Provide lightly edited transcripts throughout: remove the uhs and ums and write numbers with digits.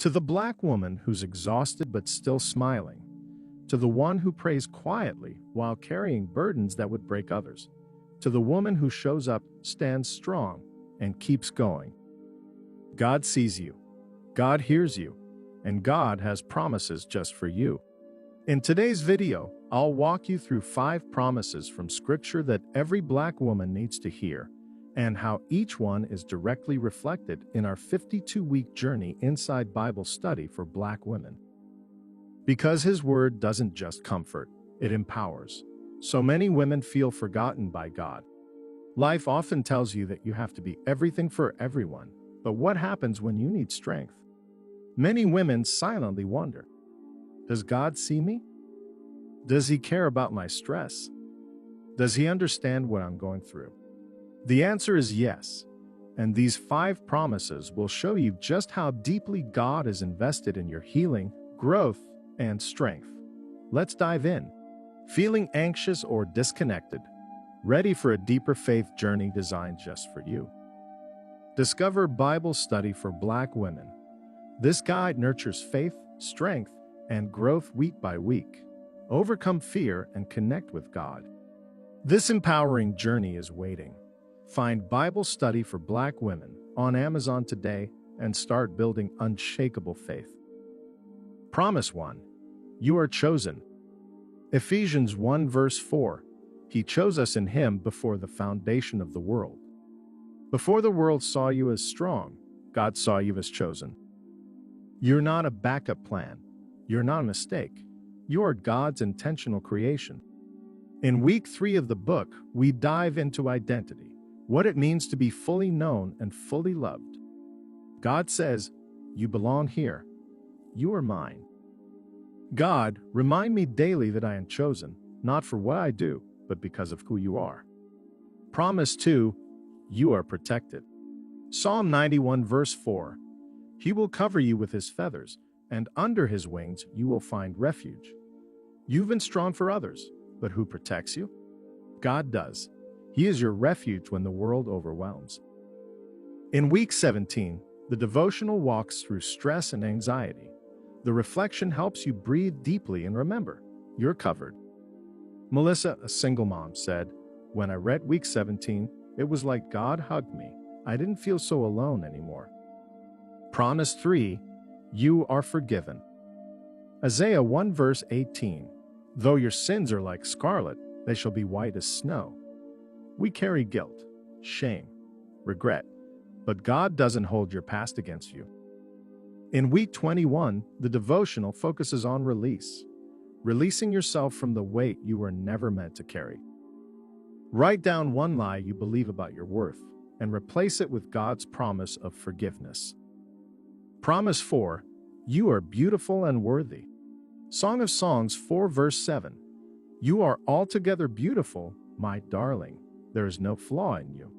To the black woman who's exhausted but still smiling. To the one who prays quietly while carrying burdens that would break others. To the woman who shows up, stands strong, and keeps going. God sees you. God hears you. And God has promises just for you. In today's video, I'll walk you through 5 promises from Scripture that every black woman needs to hear, and how each one is directly reflected in our 52-week journey inside Bible study for black women. Because His Word doesn't just comfort, it empowers. So many women feel forgotten by God. Life often tells you that you have to be everything for everyone, but what happens when you need strength? Many women silently wonder, does God see me? Does He care about my stress? Does He understand what I'm going through? The answer is yes, and these 5 promises will show you just how deeply God is invested in your healing, growth, and strength. Let's dive in. Feeling anxious or disconnected? Ready for a deeper faith journey designed just for you? Discover Bible study for black women. This guide nurtures faith, strength, and growth week by week. Overcome fear and connect with God. This empowering journey is waiting. Find Bible study for black women on Amazon today and start building unshakable faith. Promise 1. You are chosen. Ephesians 1 verse 4. He chose us in Him before the foundation of the world. Before the world saw you as strong, God saw you as chosen. You're not a backup plan. You're not a mistake. You are God's intentional creation. In week 3 of the book, we dive into identity, what it means to be fully known and fully loved. God says, you belong here. You are mine. God, remind me daily that I am chosen, not for what I do, but because of who you are. Promise 2, you are protected. Psalm 91 verse 4. He will cover you with His feathers, and under His wings you will find refuge. You've been strong for others, but who protects you? God does. He is your refuge when the world overwhelms. In week 17, the devotional walks through stress and anxiety. The reflection helps you breathe deeply and remember, you're covered. Melissa, a single mom, said, when I read week 17, it was like God hugged me. I didn't feel so alone anymore. Promise 3, you are forgiven. Isaiah 1 verse 18, though your sins are like scarlet, they shall be white as snow. We carry guilt, shame, regret, but God doesn't hold your past against you. In week 21, the devotional focuses on release, releasing yourself from the weight you were never meant to carry. Write down one lie you believe about your worth and replace it with God's promise of forgiveness. Promise 4, you are beautiful and worthy. Song of Songs 4 verse 7, you are altogether beautiful, my darling. There is no flaw in you.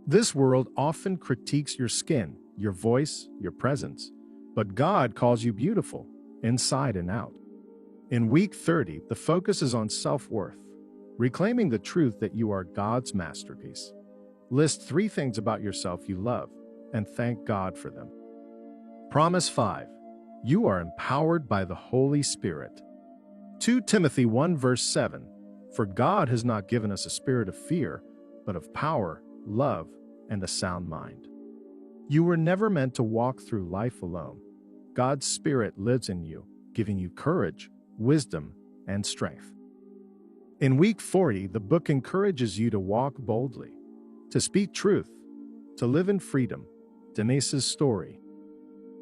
This world often critiques your skin, your voice, your presence, but God calls you beautiful, inside and out. In week 30, the focus is on self-worth, reclaiming the truth that you are God's masterpiece. List 3 things about yourself you love, and thank God for them. Promise 5, you are empowered by the Holy Spirit. 2 Timothy 1 verse 7, for God has not given us a spirit of fear, but of power, love, and a sound mind. You were never meant to walk through life alone. God's Spirit lives in you, giving you courage, wisdom, and strength. In week 40, the book encourages you to walk boldly, to speak truth, to live in freedom. Denise's story.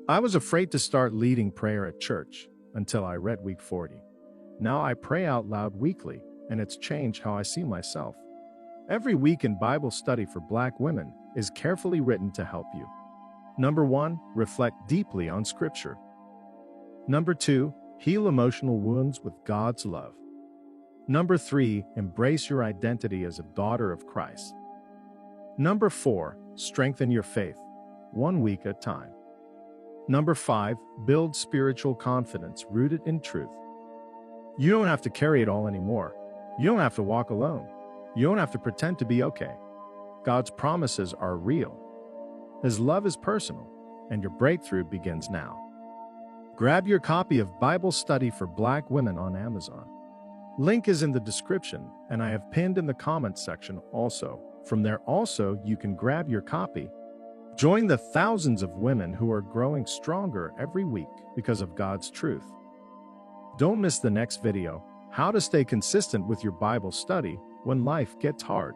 I was afraid to start leading prayer at church until I read week 40. Now I pray out loud weekly, and it's changed how I see myself. Every week in Bible study for black women is carefully written to help you. Number 1, reflect deeply on Scripture. Number 2, heal emotional wounds with God's love. Number 3, embrace your identity as a daughter of Christ. Number 4, strengthen your faith, 1 week at a time. Number 5, build spiritual confidence rooted in truth. You don't have to carry it all anymore. You don't have to walk alone. You don't have to pretend to be okay. God's promises are real. His love is personal, and your breakthrough begins now. Grab your copy of Bible Study for Black Women on Amazon. Link is in the description, and I have pinned in the comments section also. From there also, you can grab your copy. Join the thousands of women who are growing stronger every week because of God's truth. Don't miss the next video, how to stay consistent with your Bible study when life gets hard.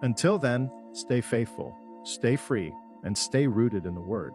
Until then, stay faithful, stay free, and stay rooted in the Word.